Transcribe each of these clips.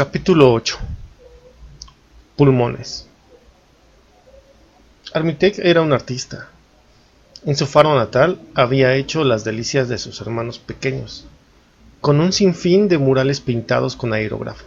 Capítulo 8. Pulmones. Armitage era un artista. En su faro natal había hecho las delicias de sus hermanos pequeños, con un sinfín de murales pintados con aerógrafo,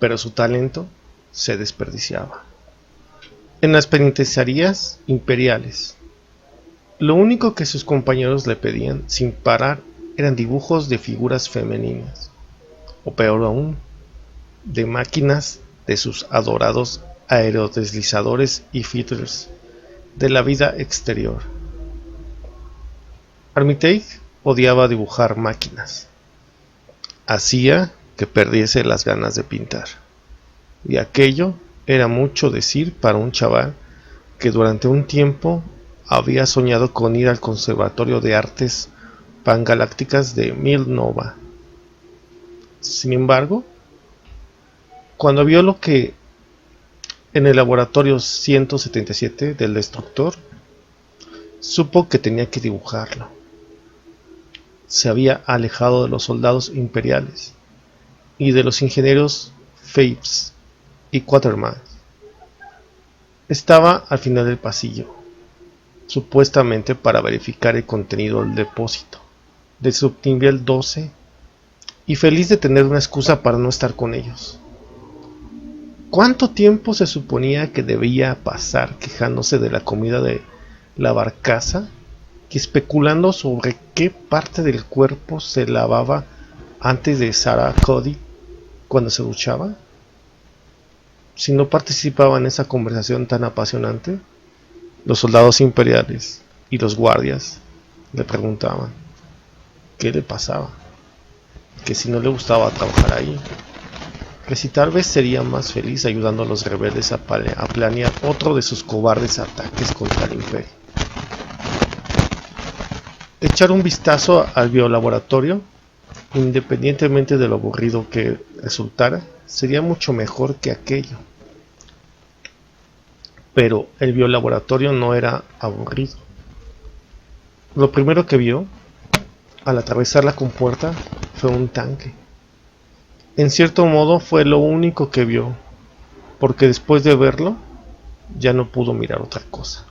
pero su talento se desperdiciaba. En las penitenciarías imperiales, lo único que sus compañeros le pedían sin parar eran dibujos de figuras femeninas, o peor aún, de máquinas de sus adorados aerodeslizadores y fitters de la vida exterior. Armitage odiaba dibujar máquinas. Hacía que perdiese las ganas de pintar. Y aquello era mucho decir para un chaval que durante un tiempo había soñado con ir al Conservatorio de Artes Pangalácticas de Milnova. Sin embargo, cuando vio lo que en el laboratorio 177 del destructor, supo que tenía que dibujarlo. Se había alejado de los soldados imperiales y de los ingenieros Phipps y Quatermain. Estaba al final del pasillo, supuestamente para verificar el contenido del depósito del subnivel 12, y feliz de tener una excusa para no estar con ellos. ¿Cuánto tiempo se suponía que debía pasar quejándose de la comida de la barcaza y especulando sobre qué parte del cuerpo se lavaba antes de Sarah Cody cuando se duchaba? Si no participaba en esa conversación tan apasionante, los soldados imperiales y los guardias le preguntaban qué le pasaba, que si no le gustaba trabajar ahí, que si tal vez sería más feliz ayudando a los rebeldes a planear otro de sus cobardes ataques contra el imperio. Echar un vistazo al biolaboratorio, independientemente de lo aburrido que resultara, sería mucho mejor que aquello. Pero el biolaboratorio no era aburrido. Lo primero que vio al atravesar la compuerta fue un tanque. En cierto modo fue lo único que vio, porque después de verlo ya no pudo mirar otra cosa.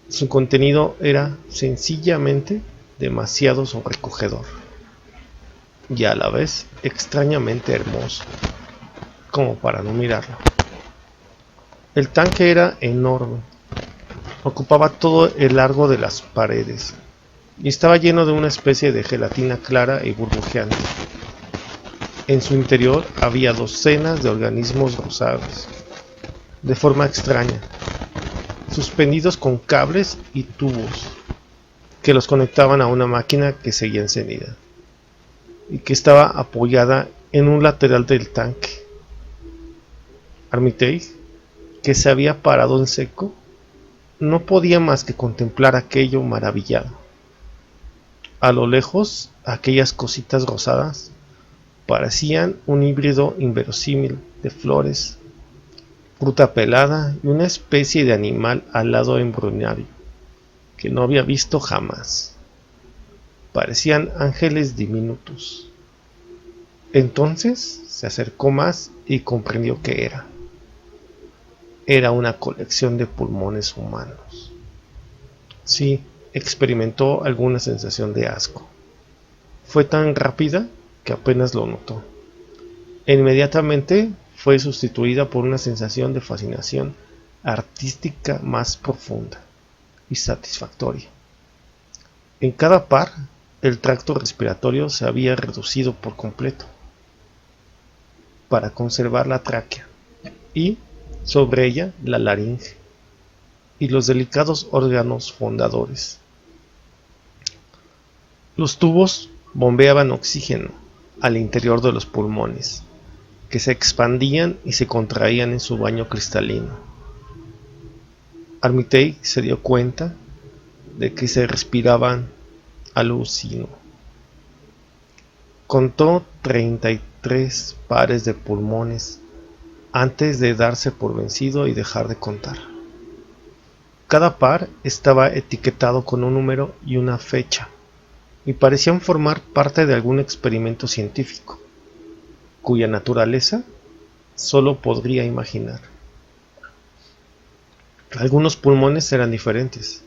Su contenido era sencillamente demasiado sobrecogedor y a la vez extrañamente hermoso, como para no mirarlo. El tanque era enorme, ocupaba todo el largo de las paredes y estaba lleno de una especie de gelatina clara y burbujeante. En su interior había docenas de organismos rosados, de forma extraña, suspendidos con cables y tubos que los conectaban a una máquina que seguía encendida y que estaba apoyada en un lateral del tanque. Armitage, que se había parado en seco, no podía más que contemplar aquello maravillado. A lo lejos, aquellas cositas rosadas parecían un híbrido inverosímil de flores, fruta pelada y una especie de animal alado embrionario que no había visto jamás. Parecían ángeles diminutos. Entonces se acercó más y comprendió que era. Era una colección de pulmones humanos. Sí, experimentó alguna sensación de asco. Fue tan rápida que apenas lo notó. E inmediatamente fue sustituida por una sensación de fascinación artística más profunda y satisfactoria. En cada par, el tracto respiratorio se había reducido por completo para conservar la tráquea y, sobre ella, la laringe y los delicados órganos fondadores. Los tubos bombeaban oxígeno al interior de los pulmones, que se expandían y se contraían en su baño cristalino. Armitage se dio cuenta de que se respiraban alucino. Contó 33 pares de pulmones antes de darse por vencido y dejar de contar. Cada par estaba etiquetado con un número y una fecha, y parecían formar parte de algún experimento científico. cuya naturaleza solo podría imaginar. Algunos pulmones eran diferentes.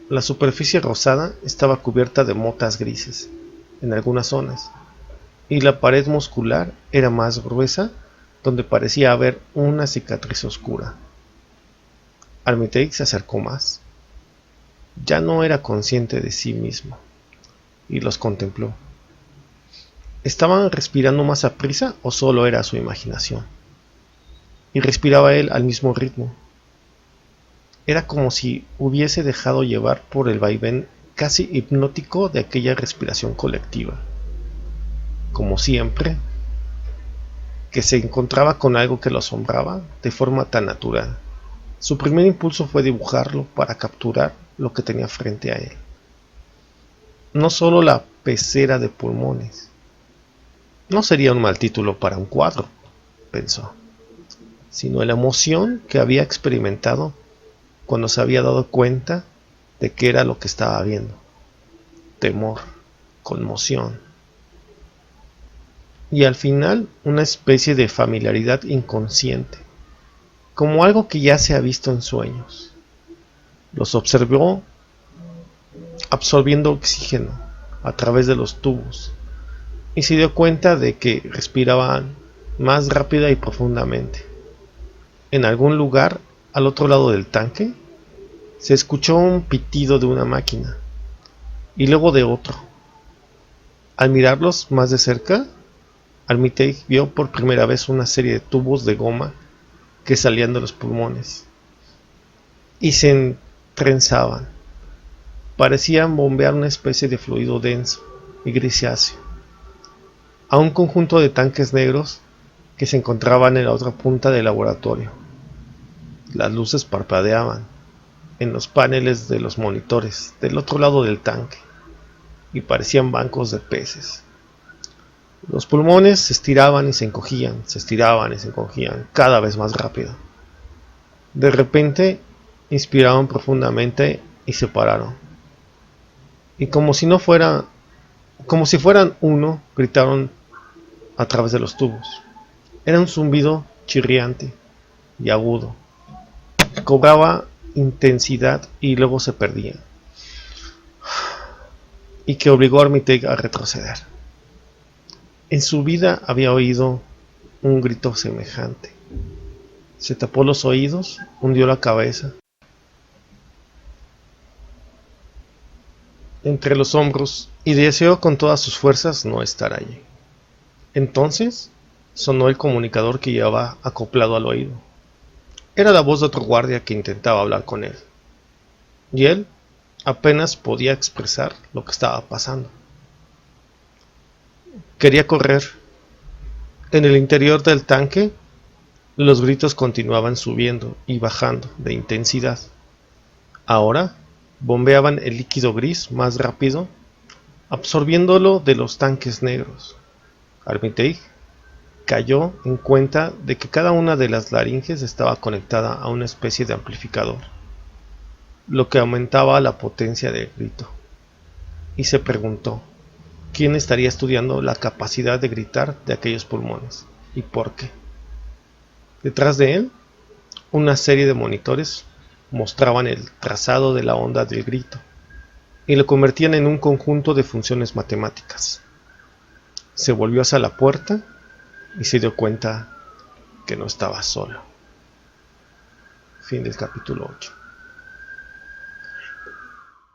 La superficie rosada estaba cubierta de motas grises en algunas zonas, y la pared muscular era más gruesa, donde parecía haber una cicatriz oscura. Armitage se acercó más. Ya no era consciente de sí mismo, y los contempló. ¿Estaban respirando más aprisa o solo era su imaginación? Y respiraba él al mismo ritmo. Era como si hubiese dejado llevar por el vaivén casi hipnótico de aquella respiración colectiva. Como siempre, que se encontraba con algo que lo asombraba de forma tan natural. Su primer impulso fue dibujarlo para capturar lo que tenía frente a él. No solo la pecera de pulmones. No sería un mal título para un cuadro, pensó, sino la emoción que había experimentado cuando se había dado cuenta de qué era lo que estaba viendo. Temor, conmoción, y al final una especie de familiaridad inconsciente, como algo que ya se ha visto en sueños. Los observó absorbiendo oxígeno a través de los tubos y se dio cuenta de que respiraban más rápida y profundamente. En algún lugar al otro lado del tanque se escuchó un pitido de una máquina y luego de otro. Al mirarlos más de cerca, Armitage vio por primera vez una serie de tubos de goma que salían de los pulmones y se entrenzaban. Parecían bombear una especie de fluido denso y grisáceo a un conjunto de tanques negros que se encontraban en la otra punta del laboratorio. Las luces parpadeaban en los paneles de los monitores del otro lado del tanque y parecían bancos de peces. Los pulmones se estiraban y se encogían, se estiraban y se encogían cada vez más rápido. De repente inspiraron profundamente y se pararon. Y como si fueran uno, gritaron a través de los tubos. Era un zumbido chirriante y agudo. Cobraba intensidad y luego se perdía, y que obligó a Armitage a retroceder. En su vida había oído un grito semejante. Se tapó los oídos, hundió la cabeza entre los hombros y deseó con todas sus fuerzas no estar allí. Entonces sonó el comunicador que llevaba acoplado al oído. Era la voz de otro guardia que intentaba hablar con él, y él apenas podía expresar lo que estaba pasando. Quería correr. En el interior del tanque, los gritos continuaban subiendo y bajando de intensidad. Ahora bombeaban el líquido gris más rápido, absorbiéndolo de los tanques negros. Armitage cayó en cuenta de que cada una de las laringes estaba conectada a una especie de amplificador, lo que aumentaba la potencia del grito, y se preguntó quién estaría estudiando la capacidad de gritar de aquellos pulmones y por qué. Detrás de él, una serie de monitores mostraban el trazado de la onda del grito y lo convertían en un conjunto de funciones matemáticas. Se volvió hacia la puerta y se dio cuenta que no estaba solo. Fin del capítulo 8.